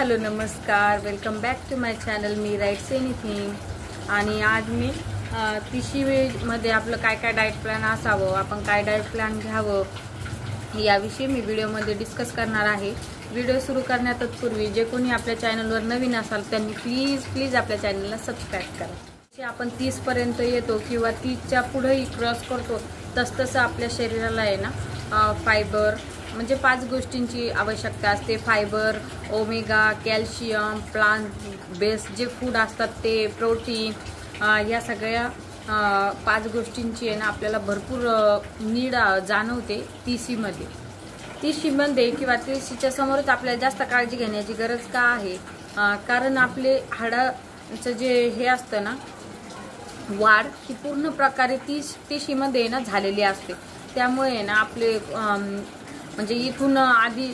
Hello नमस्कार, welcome back to my channel. मी writes anything. आणि आज मी तिशीमध्ये आपलं काय काय डाएट प्लॅन असावं, आपण काय डाएट प्लॅन घ्यावं याविषयी मी व्हिडिओमध्ये डिस्कस करणार आहे. व्हिडिओ सुरू करण्यापूर्वी जे कोणी आपल्या चॅनलवर नवीन असाल त्यांनी प्लीज आपल्या चॅनलला सबस्क्राईब करा. आपण 30 पर्यंत येतो किंवा 30च्या पुढेही क्रॉस करतो तसतसं आपल्या शरीराला आहे ना फायबर म्हणजे 5 गोष्टींची आवश्यकता असते. Fibre, omega, calcium, plant based जे फूड असतात ते, प्रोटीन, या सगळ्या 5 गोष्टींची आहे ना आपल्याला भरपूर नीड जाणवते तिशीमध्ये. तिशीमध्ये किंवा तिशीच्या समोरच आपल्याला जास्त काळजी घेण्याची गरज का आहे? कारण आपले हाडाचं जे हे असतं ना वाढ ही पूर्ण प्रकारे तिशीमध्ये ना झालेली असते. त्यामुळे ना आपले म्हणजे इथून आधी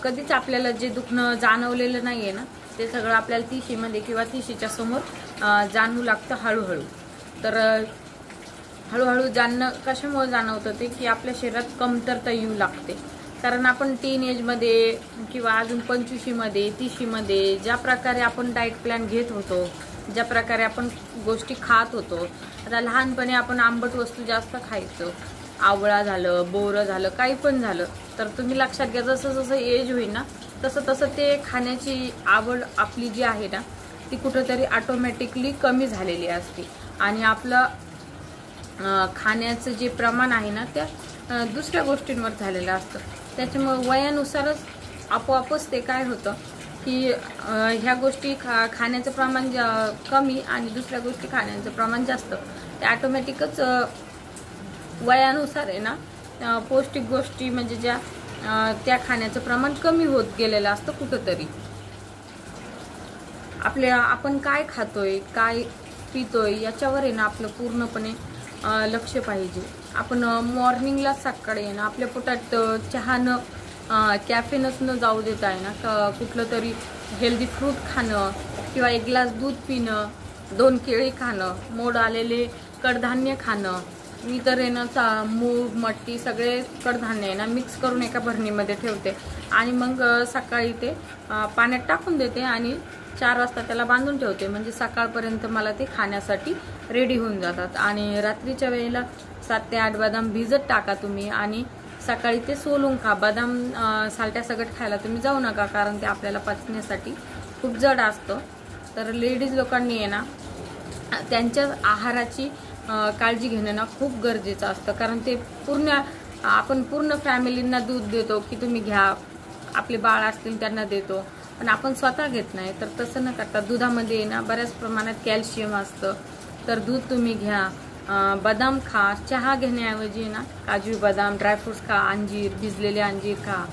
कधीच आपल्याला जे दुखणं जाणवलेलं नाही आहे ना ते सगळं आपल्याला तिशीमध्ये किंवा तिशीच्या समोर जाणवू लागतं हळूहळू. तर हळूहळू कशामुळे जाणवतं ते की आपल्या शरीरात कमतरता येऊ लागते. कारण आपण टीन एजमध्ये किंवा अजून 25मध्ये 30मध्ये ज्या प्रकारे आपण डाएट प्लॅन घेत होतो, ज्या प्रकारे आपण गोष्टी खात होतो, आता लहानपणी आपण आंबट वस्तू जास्त खायचो, आवळा झालं, बोरं झालं, काही पण झालं, तर तुम्ही लक्षात घ्या जसं जसं एज होईल ना तसं तसं ते खाण्याची आवड आपली जी आहे ना ती कुठंतरी ऑटोमॅटिकली कमी झालेली असते. आणि आपलं खाण्याचं जे प्रमाण आहे ना त्या दुसऱ्या गोष्टींवर झालेलं असतं. त्याच्यामुळे वयानुसारच आपोआपच ते काय होतं की ह्या गोष्टी खाण्याचं प्रमाण कमी आणि दुसऱ्या गोष्टी खाण्याचं प्रमाण जास्त. ते ऑटोमॅटिकच वयानुसार आहे ना पौष्टिक गोष्टी म्हणजे ज्या त्या खाण्याचं प्रमाण कमी होत गेलेलं असतं कुठंतरी. आपण काय खातोय, काय पितोय याच्यावर आहे ना आपलं पूर्णपणे लक्ष पाहिजे. आपण मॉर्निंगला सकाळी आहे ना आपल्या पोटात चहानं कॅफेनच न जाऊ देता आहे ना कुठलं तरी हेल्दी फ्रूट खाणं किंवा 1 ग्लास दूध पिणं, 2 केळी खाणं, मोड आलेले कडधान्य खाणं. मी तर आहे ना मूग, मटकी सगळे कडधान्य आहे ना मिक्स करून एका भरणीमध्ये ठेवते आणि मग सकाळी ते पाण्यात टाकून देते आणि 4 वाजता त्याला बांधून ठेवते. म्हणजे सकाळपर्यंत मला ते खाण्यासाठी रेडी होऊन जातात. आणि रात्रीच्या वेळेला 7 ते 8 बदाम भिजत टाका तुम्ही आणि सकाळी ते सोलून खा. बदाम सालट्या सगट खायला तुम्ही जाऊ नका कारण ते आपल्याला पचण्यासाठी खूप जड असतं. तर लेडीज लोकांनी आहे ना त्यांच्या आहाराची काळजी घेणं ना खूप गरजेचं असतं. कारण ते आपण पूर्ण फॅमिलींना दूध देतो की तुम्ही घ्या, आपले बाळ असतील त्यांना देतो, पण आपण स्वतः घेत नाही. तर तसं न करता दुधामध्ये ना बऱ्याच प्रमाणात कॅल्शियम असतं. तर दूध तुम्ही घ्या, बदाम खा. चहा घेण्याऐवजी ना काजू बदाम, ड्रायफ्रूट्स खा, अंजीर, भिजलेले अंजीर खा.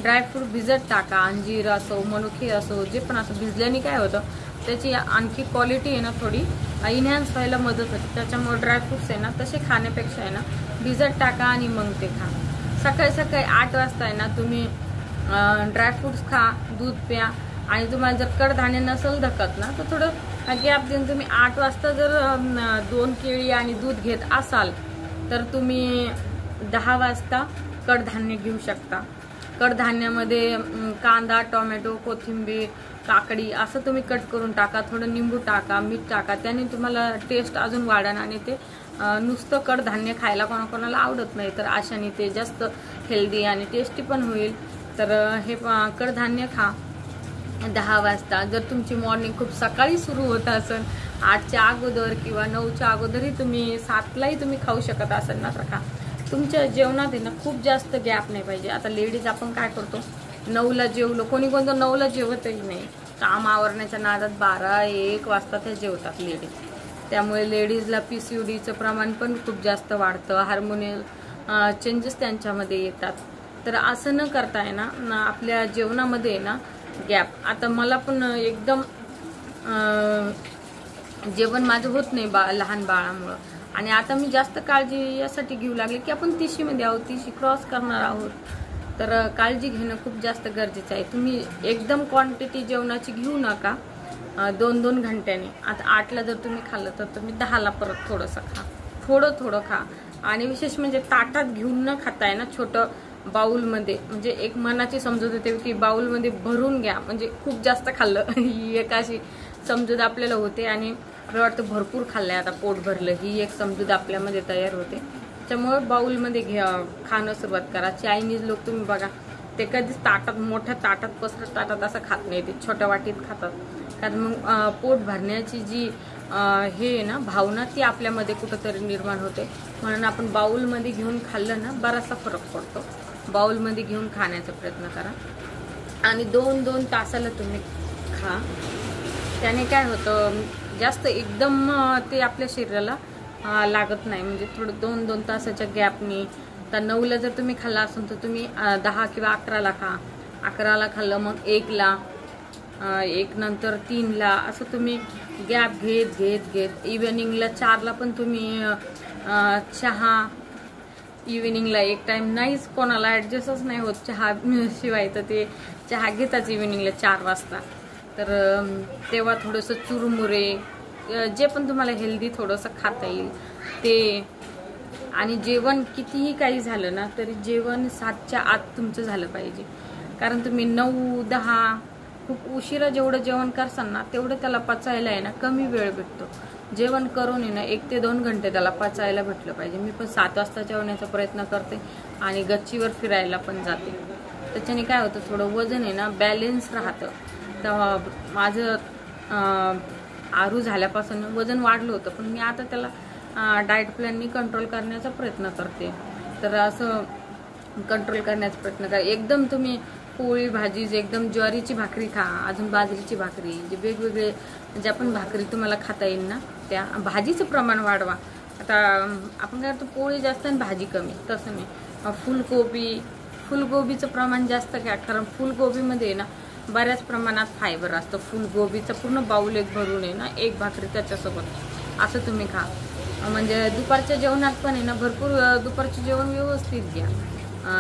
ड्रायफ्रूट भिजत टाका, अंजीर असो, मनुके असो, जे पण असो. भिजल्याने काय होतं त्याची आणखी क्वालिटी आहे ना थोडी इन्हॅन्स व्हायला मदत होते. त्याच्यामुळे ड्रायफ्रूट्स आहे ना तसे खाण्यापेक्षा आहे ना भिजत टाका आणि मग ते खा. सकाळी 8 वाजता आहे ना तुम्ही ड्रायफ्रूट्स खा, दूध प्या. आणि तुम्हाला जर कडधान्य नसेल धकत ना तर थोडं गॅप देऊन तुम्ही 8 वाजता जर 2 केळी आणि दूध घेत असाल तर तुम्ही 10 वाजता कडधान्य घेऊ शकता. कडधान्यामध्ये कांदा, टोमॅटो, कोथिंबीर, काकडी असं तुम्ही कट करून टाका, थोडं निंबू टाका, मीठ टाका. त्याने तुम्हाला टेस्ट अजून वाढेल आणि ते नुसतं कडधान्य खायला कोणाकोणाला आवडत नाही, तर अशाने ते जास्त हेल्दी आणि टेस्टी पण होईल. तर हे कडधान्य खा 10 वाजता. जर तुमची मॉर्निंग खूप सकाळी सुरू होत असेल 8च्या अगोदर किंवा 9च्या अगोदरही तुम्ही 7लाही तुम्ही खाऊ शकत असेल ना तर खा. तुमच्या जेवणात आहे ना खूप जास्त गॅप नाही पाहिजे. आता लेडीज आपण काय करतो 9ला जेवलो, कोणी 9ला जेवतही नाही. काम आवरण्याच्या नादात 12-1 वाजता ते जेवतात लेडीज. त्यामुळे लेडीजला PCODचं प्रमाण पण खूप जास्त वाढतं, हार्मोनल चेंजेस त्यांच्यामध्ये येतात. तर असं न करता आहे ना आपल्या जेवणामध्ये ना गॅप. आता मला पण एकदम जेवण माझं होत नाही लहान बाळामुळं. आणि आता मी जास्त काळजी यासाठी घेऊ लागले की आपण तिशीमध्ये आहोत, तिशी क्रॉस करणार आहोत. तर काळजी घेणं खूप जास्त गरजेचं आहे. तुम्ही एकदम क्वांटिटी जेवणाची घेऊ नका, 2-2 घंट्याने. आता 8ला जर तुम्ही खाल्लं तर तुम्ही 10ला परत थोडंसं खा, थोडं खा. आणि विशेष म्हणजे ताटात घेऊन न खाता आहे ना छोटं बाउलमध्ये, म्हणजे एक मनाची समजूत होते की बाउलमध्ये भरून घ्या, म्हणजे खूप जास्त खाल्लं ही एक अशी समजूत आपल्याला होते. आणि मला वाटतं भरपूर खाल्लंय आता, पोट भरलं, ही एक समजूत आपल्यामध्ये तयार होते. त्यामुळे बाउलमध्ये खाणं सुरुवात करा. चायनीज लोक तुम्ही बघा, ते कधीच ताटात, मोठ्या ताटात, पसरट ताटात असं खात नाही, ते छोट्या वाटीत खातात. कारण मग पोट भरण्याची जी हे आहे ना भावना, ती आपल्यामध्ये कुठंतरी निर्माण होते. म्हणून आपण बाउलमध्ये घेऊन खाल्लं ना, बराचसा फरक पडतो. बाउलमध्ये घेऊन खाण्याचा प्रयत्न करा आणि 2-2 तासाला तुम्ही खा. त्याने काय होतं, जास्त एकदम ते आपल्या शरीराला लागत नाही. म्हणजे थोडं 2-2 तासाच्या गॅपनी. तर 9ला जर तुम्ही खाल्ला असेल तर तुम्ही 10 किंवा 11ला खा. 11ला खाल्लं मग 1ला, 1 नंतर 3ला, असं तुम्ही गॅप घेत इव्हिनिंगला 4ला पण तुम्ही चहा. इव्हिनिंगला एक टाइम नाहीच, कोणाला ॲडजस्टच नाही होत चहा शिवाय, तर ते चहा घेताच इव्हिनिंगला 4 वाजता. तर तेव्हा थोडंसं चुरमुरे, जे पण तुम्हाला हेल्दी थोडंसं खाता येईल ते. आणि जेवण कितीही काही झालं ना तरी जेवण 7च्या आत तुमचं झालं पाहिजे. कारण तुम्ही 9-10 खूप उशिरा जेवढं जेवण करसाल ना तेवढं त्याला पचायला आहे ना कमी वेळ भेटतो. जेवण करून आहे ना 1 ते 2 घंटे त्याला पचायला भेटलं पाहिजे. मी पण 7 वाजता जेवण्याचा प्रयत्न करते आणि गच्चीवर फिरायला पण जाते. त्याच्याने काय होतं, थोडं वजन आहे ना बॅलेन्स राहतं. तर माझं आरू झाल्यापासून वजन वाढलं होतं, पण मी आता त्याला डाएट प्लॅननी कंट्रोल करण्याचा प्रयत्न करते. तर असं कंट्रोल करण्याचा प्रयत्न करा. एकदम तुम्ही पोळी भाजी, एकदम ज्वारीची भाकरी खा, अजून बाजरीची भाकरी, जे वेगवेगळे ज्या पण भाकरी तुम्हाला खाता येईल ना त्या. भाजीचं प्रमाण वाढवा. आता आपण काय करतो, पोळी जास्त आणि भाजी कमी, तसं नाही. फुलगोबीचं प्रमाण जास्त घ्या, कारण फुलगोबीमध्ये ना बऱ्याच प्रमाणात फायबर असतं. फुलगोबीचं पूर्ण बाउल एक भरून आहे ना, एक भाकरी त्याच्यासोबत असं तुम्ही खा. म्हणजे दुपारच्या जेवणात पण आहे ना भरपूर दुपारचं जेवण व्यवस्थित घ्या.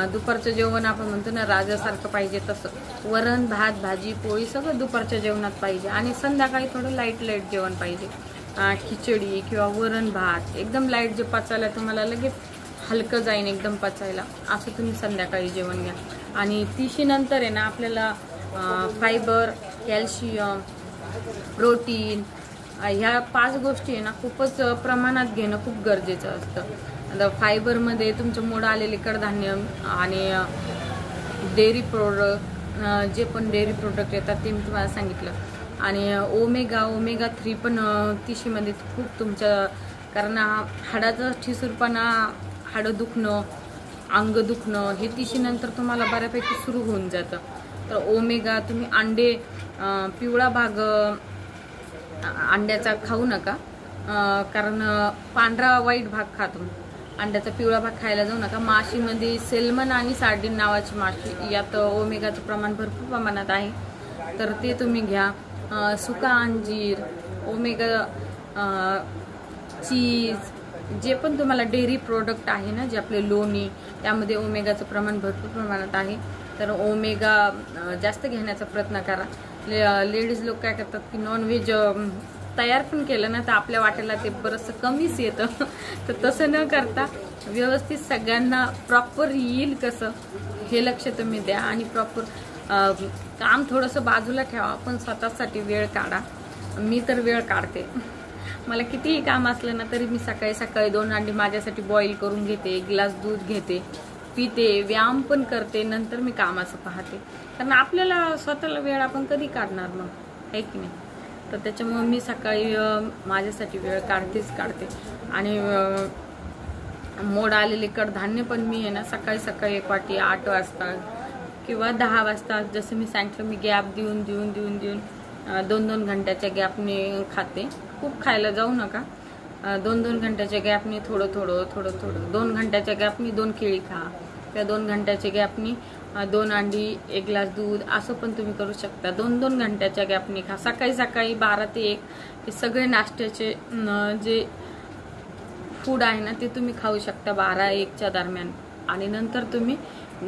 दुपारचं जेवण आपण म्हणतो ना राजासारखं पाहिजे तसं, वरण भात भाजी पोळी सगळं दुपारच्या जेवणात पाहिजे. आणि संध्याकाळी थोडं लाईट जेवण पाहिजे. खिचडी किंवा वरण भात एकदम लाईट, जे पचायला तुम्हाला लगेच हलकं जाईन एकदम पचायला, असं तुम्ही संध्याकाळी जेवण घ्या. आणि 30 नंतर आहे ना आपल्याला फायबर, कॅल्शियम, प्रोटीन, ह्या 5 गोष्टी आहे ना खूपच प्रमाणात घेणं खूप गरजेचं असतं. आता फायबरमध्ये तुमचं मोड आलेले कडधान्य आणि डेअरी प्रोडक्ट, जे पण डेअरी प्रोडक्ट येतात ते मी तुम्हाला सांगितलं. आणि ओमेगा 3 पण 30मध्ये खूप तुमच्या, कारण हाडाचा ठिसूळपणा, हाडं दुखणं, अंग दुखणं हे 30 नंतर तुम्हाला बऱ्यापैकी सुरू होऊन जातं. तर ओमेगा, तुम्ही अंडे, पिवळा भाग अंड्याचा खाऊ नका, कारण पांढरा वाईट भाग खा तुम्ही. अंड्याचा पिवळा भाग खायला जाऊ नका. माशीमध्ये सेल्मन आणि सार्डिन नावाची माशी, यात ओमेगाचं प्रमाण भरपूर प्रमाणात आहे, तर ते तुम्ही घ्या. सुका अंजीर, ओमेगा, चीज, जे पण तुम्हाला डेअरी प्रोडक्ट आहे ना, जे आपले लोणी, त्यामध्ये ओमेगाचं प्रमाण भरपूर प्रमाणात आहे. तर ओमेगा जास्त घेण्याचा प्रयत्न करा. लेडीज लोक काय करतात की नॉनव्हेज तयार पण केलं ना तर आपल्या वाटेला ते बरंचसं कमीच येतं. तर तसं न करता व्यवस्थित सगळ्यांना प्रॉपर येईल कसं हे लक्ष तुम्ही द्या. आणि प्रॉपर काम थोडंसं बाजूला ठेवा, पण स्वतःसाठी वेळ काढा. मी तर वेळ काढते. मला कितीही काम असलं ना तरी मी सकाळी 2 अंडी माझ्यासाठी बॉईल करून घेते, 1 ग्लास दूध घेते, पिते, व्यायाम पण करते, नंतर मी कामाचं पाहते. कारण आपल्याला स्वतःला वेळ आपण कधी काढणार मग, आहे की नाही. तर त्याच्यामुळे मी सकाळी माझ्यासाठी वेळ काढते. आणि मोड आलेले कडधान्य पण मी आहे ना सकाळी 1 वाटी 8 वाजता किंवा 10 वाजता, जसं मी सांगितलं, मी गॅप देऊन 2-2 घंट्याच्या गॅपने खाते. खूप खायला जाऊ नका. 2-2 घंट्याच्या गॅपनी थोडं 2 घंट्याच्या गॅपनी 2 केळी खा, त्या 2 घंट्याच्या गॅपनी 2 अंडी, 1 ग्लास दूध, असं पण तुम्ही करू शकता. 2-2 घंट्याच्या गॅपनी खा. सकाळी 12 ते 1 हे सगळे नाश्त्याचे जे फूड आहे ना ते तुम्ही खाऊ शकता 12-1च्या दरम्यान. आणि नंतर तुम्ही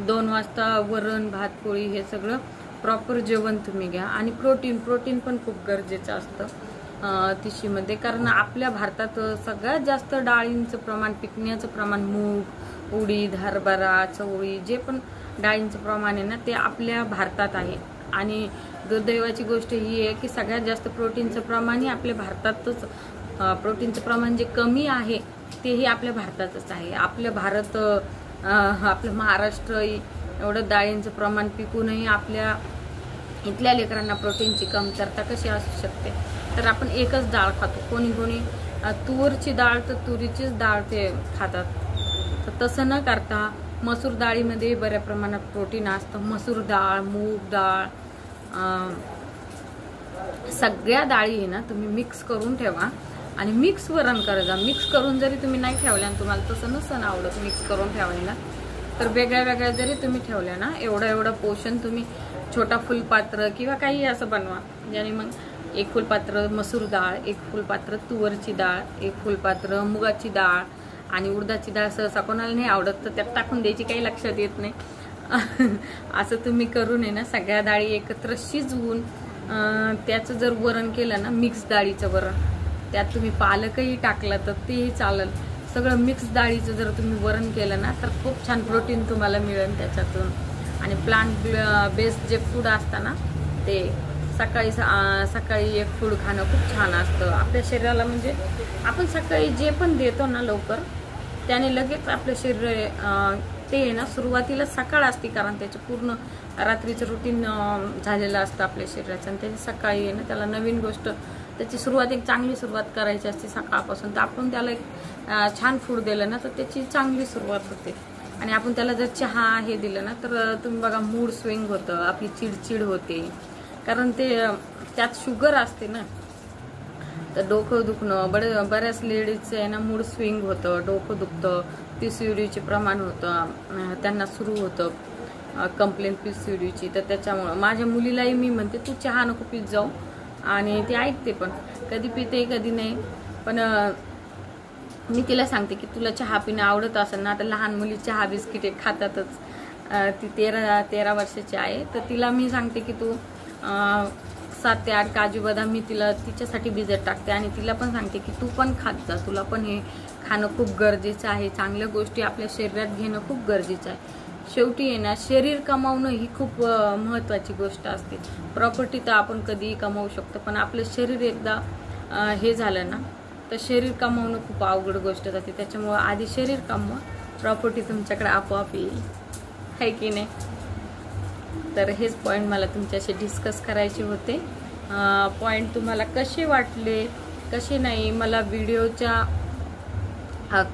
2 वाजता वरण भात पोळी हे सगळं प्रॉपर जेवण तुम्ही घ्या. आणि प्रोटीन पण खूप गरजेचं असतं. तिशीमध्ये, कारण आपल्या भारतात सगळ्यात जास्त डाळींचं प्रमाण, पिकण्याचं प्रमाण मूग, उडीद, हरभरा, चवळी जे पण डाळींचं प्रमाण आहे ना ते आपल्या भारतात आहे. आणि दुर्दैवाची गोष्ट ही आहे की सगळ्यात जास्त प्रोटीनचं प्रमाणही आपल्या भारतातच, प्रोटीनचं प्रमाण जे कमी आहे तेही आपल्या भारतातच आहे. आपलं महाराष्ट्र एवढं डाळींचं प्रमाण पिकूनही आपल्या इथल्या लेकरांना प्रोटीनची कमतरता कशी असू शकते. तर आपण एकच डाळ खातो, कोणी तूरची डाळ तर तुरीचीच डाळ ते खातात. तर तसं न करता मसूर डाळीमध्ये बऱ्या प्रमाणात प्रोटीन असतं. मसूर डाळ, मूग डाळ, सगळ्या डाळी आहे ना तुम्ही मिक्स करून ठेवा आणि मिक्स वरण करा. मिक्स करून जरी तुम्ही नाही ठेवल्या आणि तुम्हाला तसं नसतं आवडत मिक्स करून ठेवायला, तर वेगळ्या वेगळ्या जरी तुम्ही ठेवल्या ना, एवढं पोषण तुम्ही छोटा फुलपात्र किंवा काही असं बनवा, ज्याने मग एक फुलपात्र मसूर डाळ, एक फुलपात्र तुवरची डाळ, एक फुलपात्र मुगाची डाळ आणि उडदाची डाळ. सहसा कोणाला नाही आवडत तर त्यात टाकून द्यायची, काही लक्षात येत नाही. असं तुम्ही करून आहे ना सगळ्या डाळी एकत्र शिजवून त्याचं जर वरण केलं ना, मिक्स डाळीचं वरण, त्यात तुम्ही पालकही टाकला तर तेही चालेल. सगळं मिक्स डाळीचं जर तुम्ही वरण केलं ना तर खूप छान प्रोटीन तुम्हाला मिळेल त्याच्यातून. आणि प्लांट बेस्ड जे फूड असतं ना ते सकाळी एक फूड खाणं खूप छान असतं आपल्या शरीराला. म्हणजे आपण सकाळी जे पण देतो ना लवकर, त्याने लगेच आपलं शरीर ते आहे ना, सुरुवातीला सकाळ असते कारण त्याचं पूर्ण रात्रीचं रुटीन झालेलं असतं आपल्या शरीराचं, आणि त्याची सकाळी आहे ना त्याला नवीन गोष्ट, त्याची सुरुवात एक चांगली सुरुवात करायची असते सकाळपासून. तर आपण त्याला एक छान फूड दिलं ना तर त्याची चांगली सुरुवात होते. आणि आपण त्याला जर चहा हे दिलं ना तर तुम्ही बघा मूड स्विंग होतं, आपली चिडचिड होते, कारण त्यात शुगर असते ना. तर डोकं दुखणं, बऱ्याच लेडीजचं आहे ना मूड स्विंग होतं, डोकं दुखतं, PCODचे प्रमाण होतं, त्यांना सुरू होतं कंप्लेंट PCODची. तर त्याच्यामुळं माझ्या मुलीलाही मी म्हणते तू चहा नको पीत जाऊ, आणि ती ऐकते, पण कधी पिते कधी नाही. पण मी तिला सांगते की तुला चहा पिणं आवडत असेल ना, तर लहान मुली चहा बिस्किटे खातातच. ती 13 वर्षाची आहे, तर तिला मी सांगते की तू 7 ते 8 काजू बदाम मी तिच्यासाठी भिजत टाकते, आणि तिला पण सांगते की तू पण खात जा, तुला पण हे खाणं खूप गरजेचं आहे. चांगल्या गोष्टी आपल्या शरीरात घेणं खूप गरजेचं आहे. शेवटी आहे ना शरीर कमावणं ही खूप महत्त्वाची गोष्ट असते. प्रॉपर्टी तर आपण कधीही कमावू शकतो, पण आपलं शरीर एकदा हे झालं ना तर शरीर कमावणं खूप अवघड गोष्ट जाते. त्याच्यामुळं आधी शरीर कमवा, प्रॉपर्टी तुमच्याकडे आपोआप येईल, है की नाही. तर हेच पॉईंट मला तुमच्याशी डिस्कस करायचे होते. पॉईंट तुम्हाला कसे वाटले कसे नाही मला व्हिडिओच्या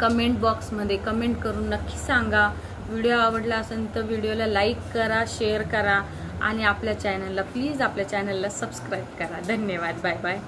कमेंट बॉक्समध्ये कमेंट करून नक्की सांगा. व्हिडिओ आवडला असेल तर व्हिडिओला लाईक करा, शेअर करा, आणि आपल्या चॅनलला प्लीज सबस्क्राईब करा. धन्यवाद. Bye bye.